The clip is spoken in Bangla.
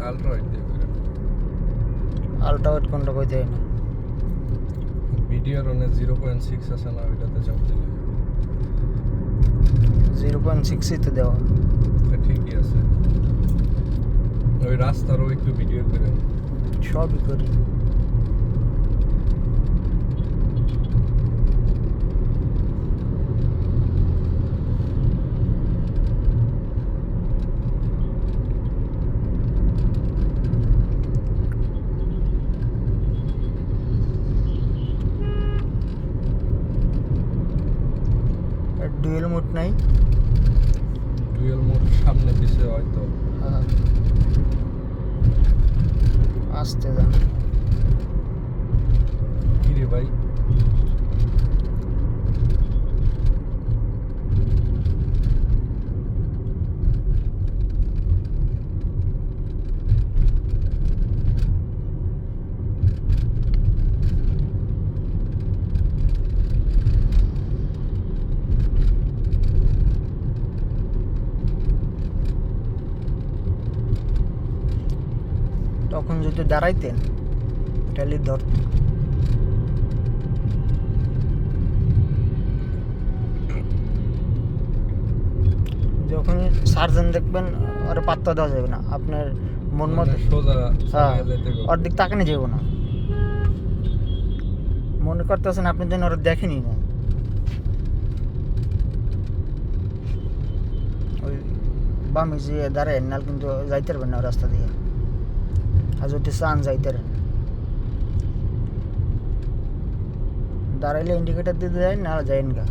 আলট্রা ওয়াইড দিয়ে করেন। আলট্রা ওয়াইড কোনটা কইতে হয় না ভিডিওর অনে 0.6 আছে না, ওইটাতে চাপ দিলে 0.6 তে দেওয়া ঠিকই আছে। ওই রাস্তারও একটু ভিডিও করেন। সবই করি। ডুয়েল মোড নাই, ডুয়েল মোড সামনে পিছে হয়তো। আসতে যান। কি রে ভাই, তখন যদি দাঁড়াইতেন তাহলে ধরত। যখন সার্জন দেখবেন ওরা পাত্তা দেওয়া যাবে না, আপনার মন মতো সোজা হ্যাঁ যেতে হবে। ওর দিক তাকানো যাবো না। মনে করতেছেন আপনি যেন ওরা দেখেনি না, ওই বামে যে দাঁড়ায় নাল কিন্তু যাইতে পারবেন না রাস্তা দিয়ে। আর যদি চান যাইতে পারেন, দাঁড়াইলে ইন্ডিকেটার দিতে যায় না, যাইন গা।